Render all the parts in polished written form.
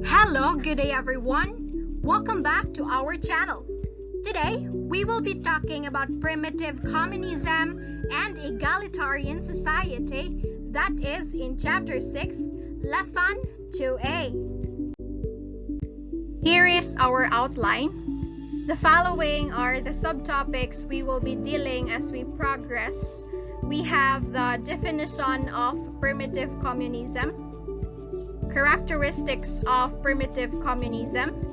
Hello, good day everyone. Welcome back to our channel. Today, we will be talking about primitive communism and egalitarian society, that is in Chapter 6, Lesson 2A. Here is our outline. The following are the subtopics we will be dealing as we progress. We have the definition of primitive communism, characteristics of primitive communism,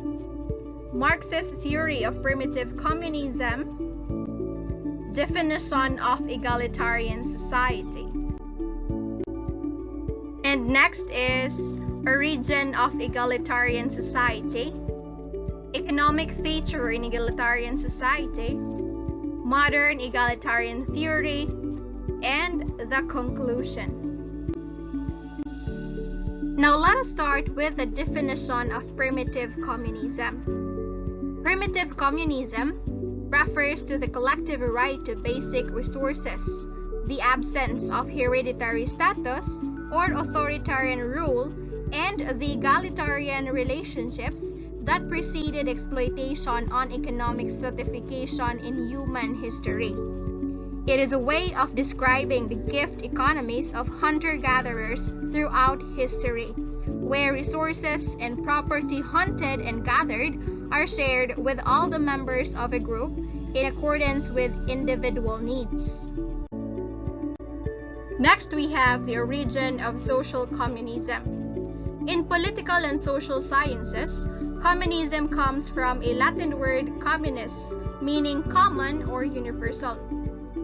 Marxist theory of primitive communism, definition of egalitarian society. And next is origin of egalitarian society, economic feature in egalitarian society, modern egalitarian theory, and the conclusion. Now let us start with the definition of primitive communism. Primitive communism refers to the collective right to basic resources, the absence of hereditary status or authoritarian rule, and the egalitarian relationships that preceded exploitation on economic stratification in human history. It is a way of describing the gift economies of hunter-gatherers throughout history, where resources and property hunted and gathered are shared with all the members of a group in accordance with individual needs. Next, we have the origin of social communism. In political and social sciences, communism comes from a Latin word communis, meaning common or universal.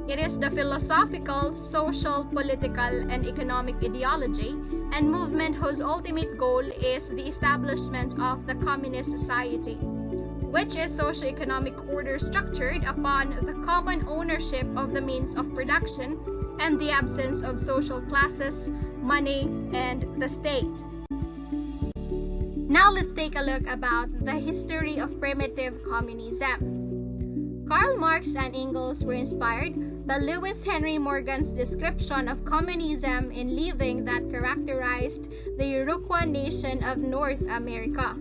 It is the philosophical, social, political, and economic ideology and movement whose ultimate goal is the establishment of the communist society, which is socio-economic order structured upon the common ownership of the means of production and the absence of social classes, money, and the state. Now let's take a look about the history of primitive communism. Karl Marx and Engels were inspired by Lewis Henry Morgan's description of communism in living that characterized the Iroquois nation of North America.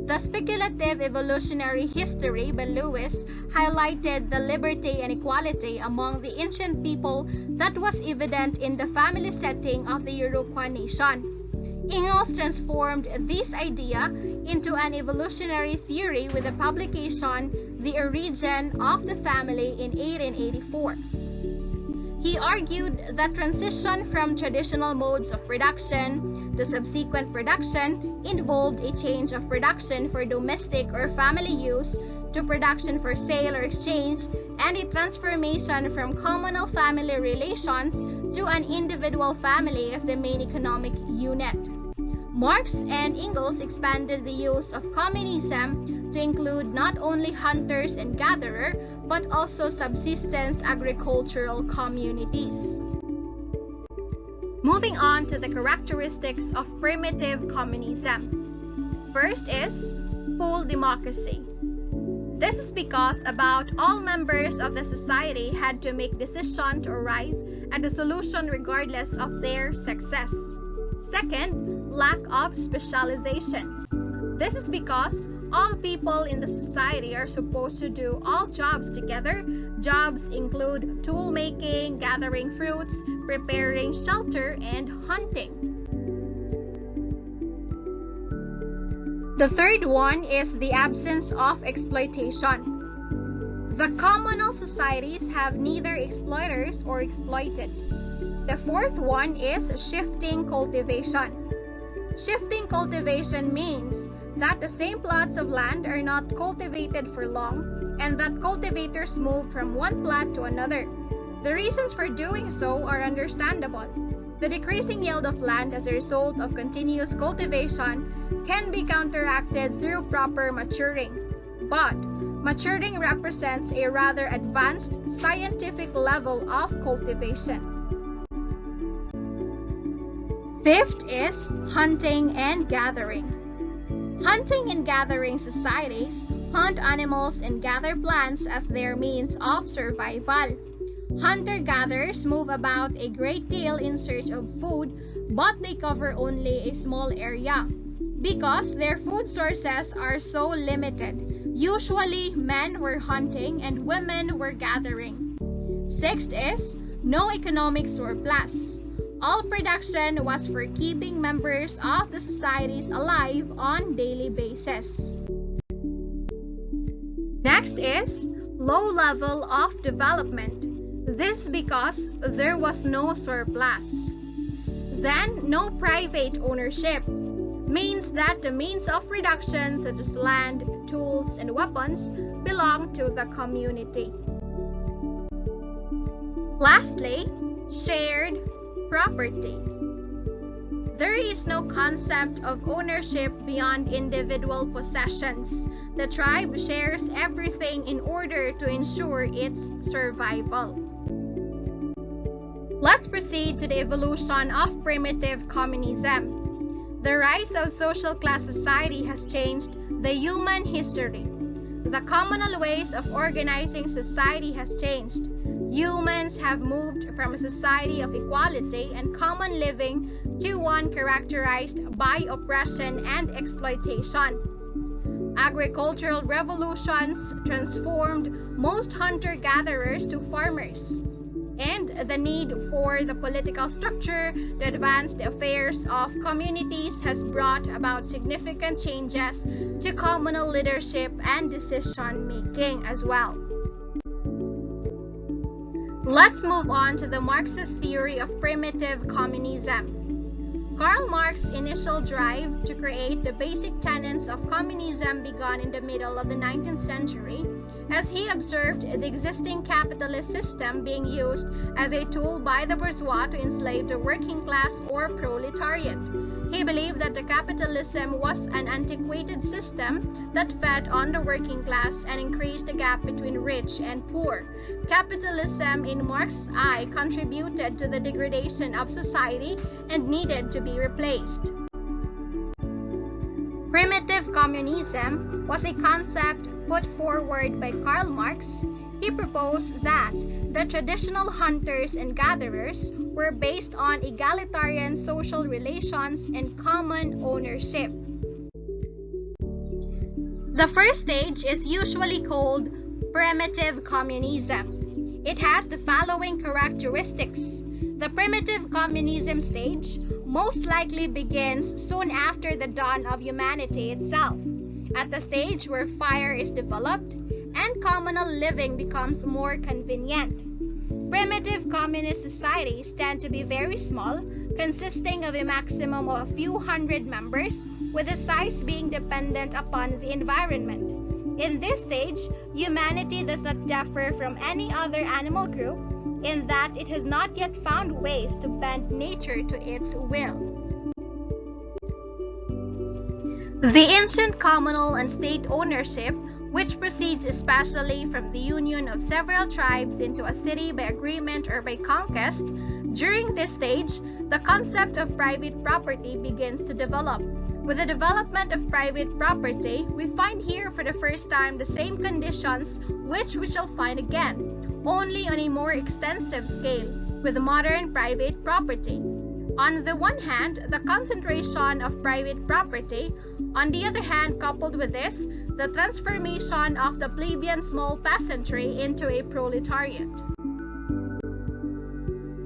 The speculative evolutionary history by Lewis highlighted the liberty and equality among the ancient people that was evident in the family setting of the Iroquois nation. Engels transformed this idea into an evolutionary theory with the publication The Origin of the Family in 1884. He argued that transition from traditional modes of production to subsequent production involved a change of production for domestic or family use to production for sale or exchange, and a transformation from communal family relations to an individual family as the main economic unit. Marx and Engels expanded the use of communism to include not only hunters and gatherers, but also subsistence agricultural communities. Moving on to the characteristics of primitive communism. First is full democracy. This is because about all members of the society had to make decisions to arrive at a solution regardless of their success. Second, lack of specialization. This is because all people in the society are supposed to do all jobs together. Jobs include tool making, gathering fruits, preparing shelter, and hunting. The third one is the absence of exploitation. The communal societies have neither exploiters or exploited. The fourth one is shifting cultivation. Shifting cultivation means that the same plots of land are not cultivated for long and that cultivators move from one plot to another. The reasons for doing so are understandable. The decreasing yield of land as a result of continuous cultivation can be counteracted through proper maturing, but maturing represents a rather advanced scientific level of cultivation. Fifth is hunting and gathering. Hunting and gathering societies hunt animals and gather plants as their means of survival. Hunter-gatherers move about a great deal in search of food, but they cover only a small area. because their food sources are so limited. Usually, men were hunting and women were gathering. Sixth is no economic surplus. All production was for keeping members of the societies alive on daily basis. Next is low level of development. This is because there was no surplus. Then, no private ownership means that the means of production such as land, tools, and weapons belong to the community. Lastly, shared property. There is no concept of ownership beyond individual possessions. The tribe shares everything in order to ensure its survival. Let's proceed to the evolution of primitive communism. The rise of social class society has changed the human history. The communal ways of organizing society has changed. Humans have moved from a society of equality and common living to one characterized by oppression and exploitation. Agricultural revolutions transformed most hunter-gatherers to farmers, and the need for the political structure to advance the affairs of communities has brought about significant changes to communal leadership and decision-making as well. Let's move on to the Marxist theory of primitive communism. Karl Marx's initial drive to create the basic tenets of communism began in the middle of the 19th century, as he observed the existing capitalist system being used as a tool by the bourgeois to enslave the working class or proletariat. He believed that the capitalism was an antiquated system that fed on the working class and increased the gap between rich and poor. Capitalism, in Marx's eye, contributed to the degradation of society and needed to be replaced. Primitive communism was a concept put forward by Karl Marx. He proposed that the traditional hunters and gatherers were based on egalitarian social relations and common ownership. The first stage is usually called primitive communism. It has the following characteristics. The primitive communism stage most likely begins soon after the dawn of humanity itself, at the stage where fire is developed and communal living becomes more convenient. Primitive communist societies tend to be very small, consisting of a maximum of a few hundred members, with the size being dependent upon the environment. In this stage, humanity does not differ from any other animal group in that it has not yet found ways to bend nature to its will. The ancient communal and state ownership, which proceeds especially from the union of several tribes into a city by agreement or by conquest, during this stage, the concept of private property begins to develop. With the development of private property, we find here for the first time the same conditions which we shall find again, only on a more extensive scale, with modern private property. On the one hand, the concentration of private property, on the other hand, coupled with this, the transformation of the plebeian small peasantry into a proletariat.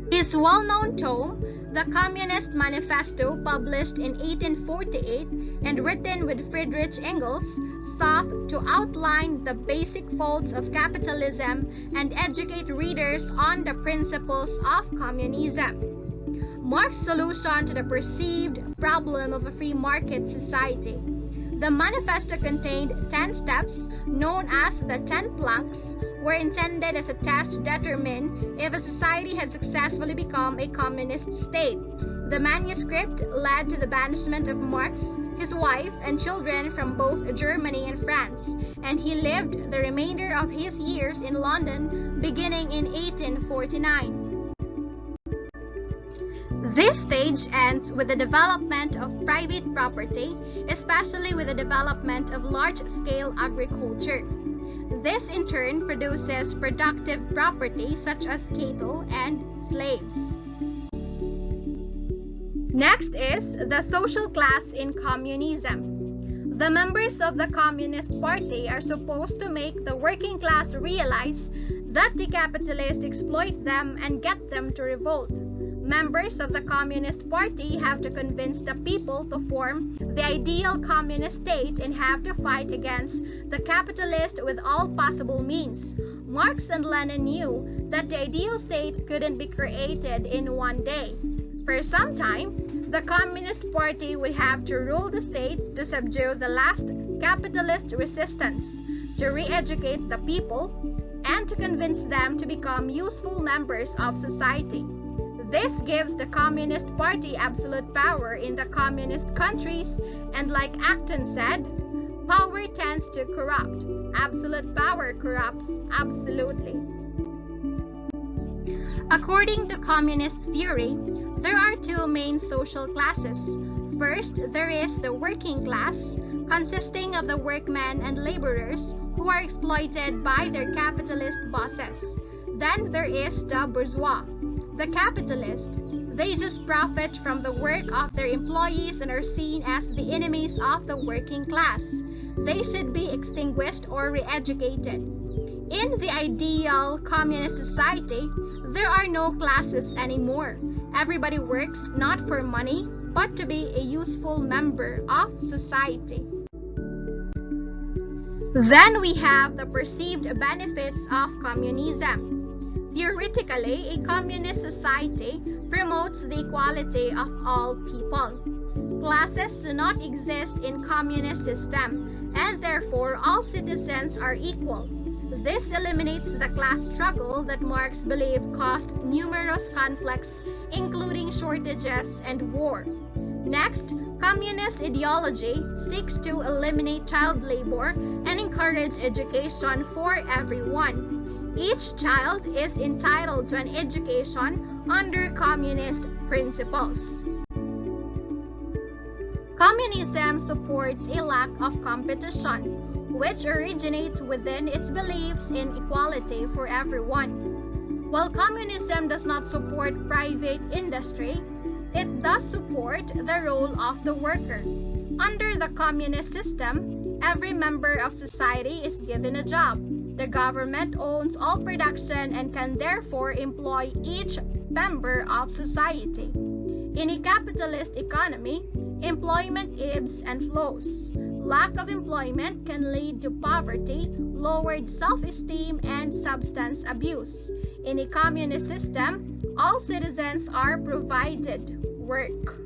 His well-known tome, The Communist Manifesto, published in 1848 and written with Friedrich Engels, sought to outline the basic faults of capitalism and educate readers on the principles of communism. Marx's solution to the perceived problem of a free market society. The manifesto contained 10 steps, known as the 10 planks, were intended as a test to determine if a society had successfully become a communist state. The manuscript led to the banishment of Marx, his wife, and children from both Germany and France, and he lived the remainder of his years in London, beginning in 1849. This stage ends with the development of private property, especially with the development of large-scale agriculture. This in turn produces productive property such as cattle and slaves. Next is the social class in communism. The members of the Communist Party are supposed to make the working class realize that the capitalists exploit them and get them to revolt. Members of the Communist Party have to convince the people to form the ideal communist state and have to fight against the capitalist with all possible means. Marx and Lenin knew that the ideal state couldn't be created in one day. For some time, the Communist Party would have to rule the state to subdue the last capitalist resistance, to re-educate the people, and to convince them to become useful members of society. This gives the Communist Party absolute power in the communist countries, and like Acton said, power tends to corrupt. Absolute power corrupts absolutely. According to communist theory, there are two main social classes. First, there is the working class, consisting of the workmen and laborers who are exploited by their capitalist bosses. Then there is the bourgeois, the capitalist. They just profit from the work of their employees and are seen as the enemies of the working class. They should be extinguished or re-educated. In the ideal communist society, there are no classes anymore. Everybody works not for money, but to be a useful member of society. Then we have the perceived benefits of communism. Theoretically, a communist society promotes the equality of all people. Classes do not exist in communist system, and therefore all citizens are equal. This eliminates the class struggle that Marx believed caused numerous conflicts, including shortages and war. Next, communist ideology seeks to eliminate child labor and encourage education for everyone. Each child is entitled to an education under communist principles. Communism supports a lack of competition, which originates within its beliefs in equality for everyone. While communism does not support private industry, it does support the role of the worker. Under the communist system, every member of society is given a job. The government owns all production and can therefore employ each member of society. In a capitalist economy, employment ebbs and flows. Lack of employment can lead to poverty, lowered self-esteem, and substance abuse. In a communist system, all citizens are provided work.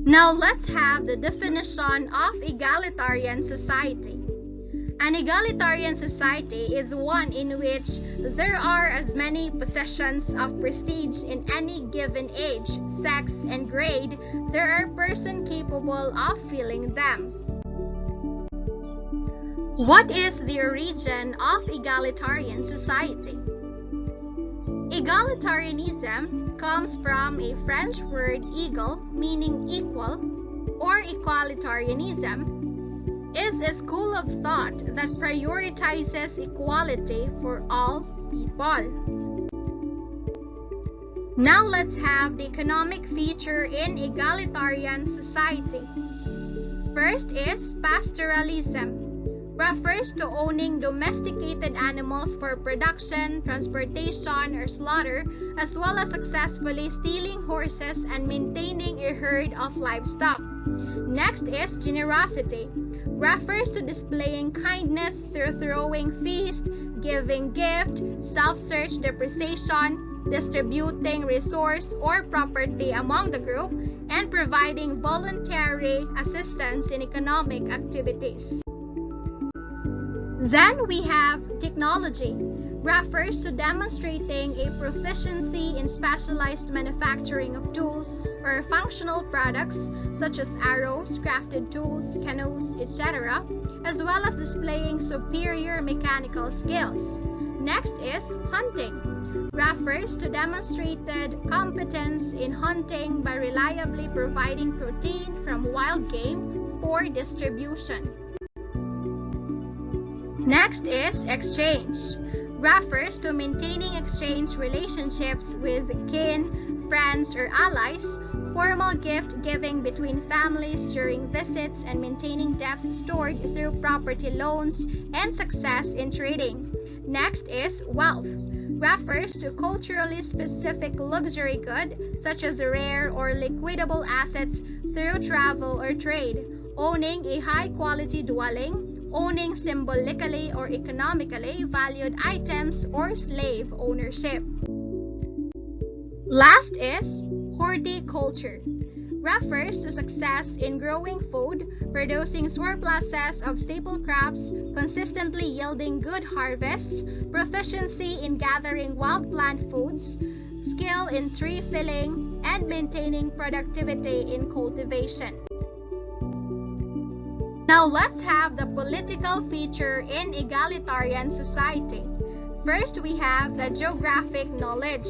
Now let's have the definition of egalitarian society. An egalitarian society is one in which there are as many possessions of prestige in any given age, sex, and grade there are persons capable of filling them. What is the origin of egalitarian society? Egalitarianism comes from a French word égal, meaning equal, or equalitarianism is a school of thought that prioritizes equality for all people. Now let's have the economic feature in egalitarian society. First is pastoralism. Refers to owning domesticated animals for production, transportation, or slaughter, as well as successfully stealing horses and maintaining a herd of livestock. Next is generosity. Refers to displaying kindness through throwing feast, giving gift, self-search depreciation, distributing resource or property among the group, and providing voluntary assistance in economic activities. Then we have technology. Refers to demonstrating a proficiency in specialized manufacturing of tools or functional products such as arrows, crafted tools, canoes, etc., as well as displaying superior mechanical skills. Next is hunting. Refers to demonstrated competence in hunting by reliably providing protein from wild game for distribution. Next is exchange. Refers to maintaining exchange relationships with kin, friends or allies, formal gift giving between families during visits, and maintaining debts stored through property loans, and success in trading. Next is wealth. Refers to culturally specific luxury good, such as rare or liquidable assets through travel or trade, owning a high-quality dwelling, owning symbolically or economically valued items, or slave ownership. Last is horticulture. Refers to success in growing food, producing surpluses of staple crops, consistently yielding good harvests, proficiency in gathering wild plant foods, skill in tree felling, and maintaining productivity in cultivation. Now let's have the political feature in egalitarian society. First, we have the geographic knowledge.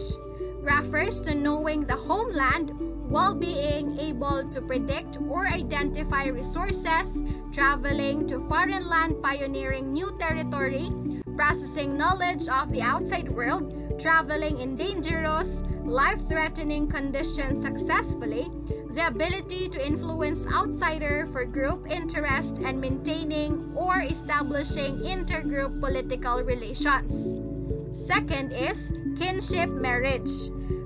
Refers to knowing the homeland while being able to predict or identify resources, traveling to foreign land, pioneering new territory, processing knowledge of the outside world, traveling in dangerous, life-threatening conditions successfully, the ability to influence outsider for group interest, and maintaining or establishing intergroup political relations. Second is kinship marriage.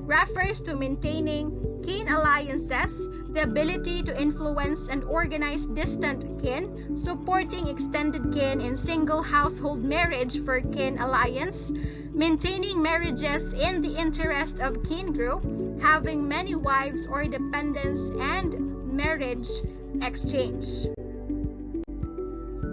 Refers to maintaining kin alliances, the ability to influence and organize distant kin, supporting extended kin in single household marriage for kin alliance, maintaining marriages in the interest of kin group, having many wives or dependents, and marriage exchange.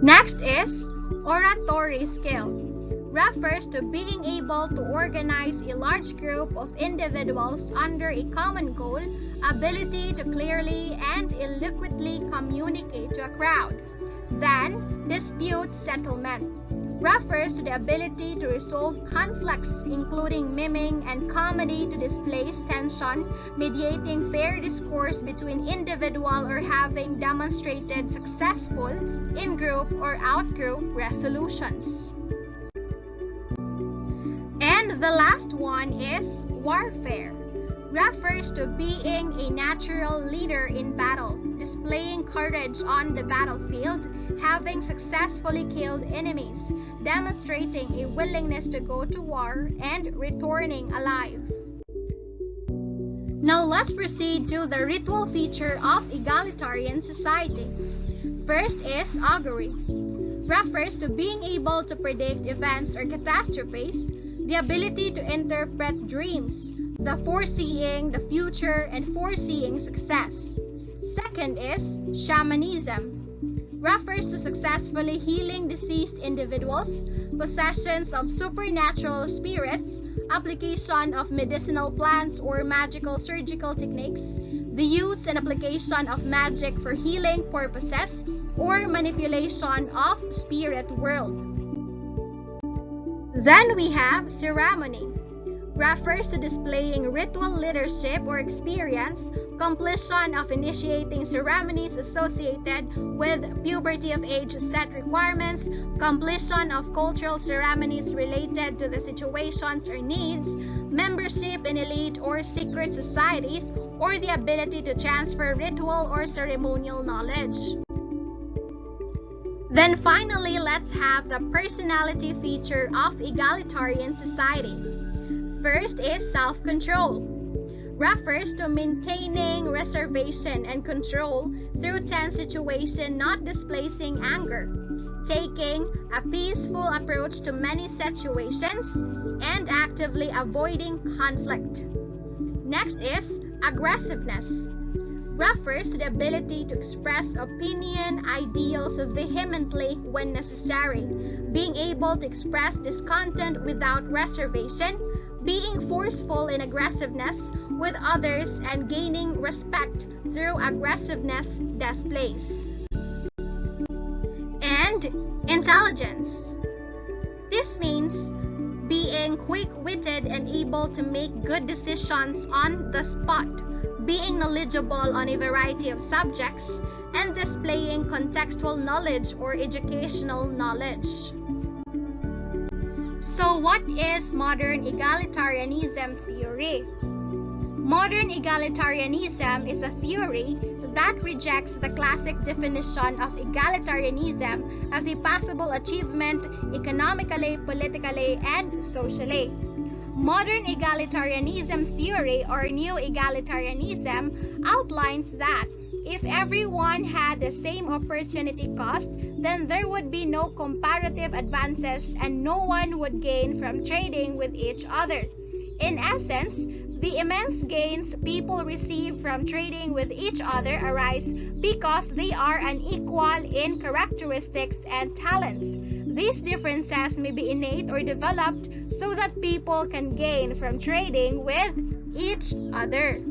Next is oratory skill. Refers to being able to organize a large group of individuals under a common goal, ability to clearly and eloquently communicate to a crowd. Then, dispute settlement. Refers to the ability to resolve conflicts, including miming and comedy to displace tension, mediating fair discourse between individual, or having demonstrated successful in-group or out-group resolutions. And the last one is warfare. Refers to being a natural leader in battle, displaying courage on the battlefield, having successfully killed enemies, demonstrating a willingness to go to war, and returning alive. Now let's proceed to the ritual feature of egalitarian society. First is augury. Refers to being able to predict events or catastrophes, the ability to interpret dreams, the foreseeing the future, and foreseeing success. Second is shamanism. Refers to successfully healing deceased individuals, possessions of supernatural spirits, application of medicinal plants or magical surgical techniques, the use and application of magic for healing purposes, or manipulation of spirit world. Then we have ceremony. Refers to displaying ritual leadership or experience, completion of initiating ceremonies associated with puberty of age set requirements, completion of cultural ceremonies related to the situations or needs, membership in elite or secret societies, or the ability to transfer ritual or ceremonial knowledge. Then finally, let's have the personality feature of egalitarian society. First is self-control. Refers to maintaining reservation and control through tense situation, not displacing anger, taking a peaceful approach to many situations, and actively avoiding conflict. Next is aggressiveness. Refers to the ability to express opinion, ideals vehemently when necessary, being able to express discontent without reservation, being forceful in aggressiveness with others, and gaining respect through aggressiveness displays. And intelligence. This means being quick-witted and able to make good decisions on the spot, being knowledgeable on a variety of subjects, and displaying contextual knowledge or educational knowledge. So what is modern egalitarianism theory? Modern egalitarianism is a theory that rejects the classic definition of egalitarianism as a possible achievement economically, politically, and socially. Modern egalitarianism theory, or new egalitarianism, outlines that if everyone had the same opportunity cost, then there would be no comparative advances and no one would gain from trading with each other. In essence, the immense gains people receive from trading with each other arise because they are unequal in characteristics and talents. These differences may be innate or developed so that people can gain from trading with each other.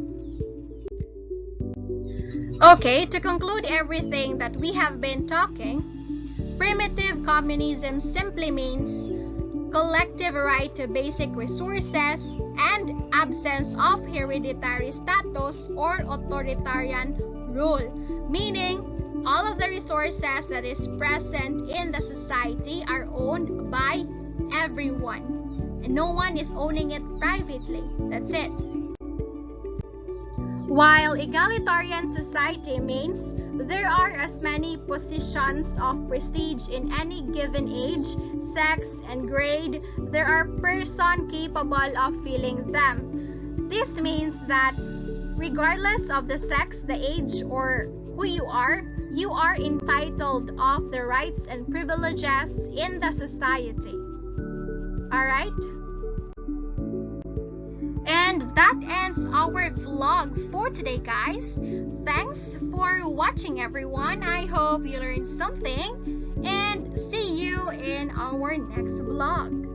Okay, to conclude everything that we have been talking, primitive communism simply means collective right to basic resources and absence of hereditary status or authoritarian rule, meaning all of the resources that is present in the society are owned by everyone and no one is owning it privately. That's it. While egalitarian society means there are as many positions of prestige in any given age, sex, and grade, there are persons capable of filling them. This means that regardless of the sex, the age, or who you are entitled of the rights and privileges in the society. Alright? And that ends our vlog for today, guys. Thanks for watching, everyone. I hope you learned something and see you in our next vlog.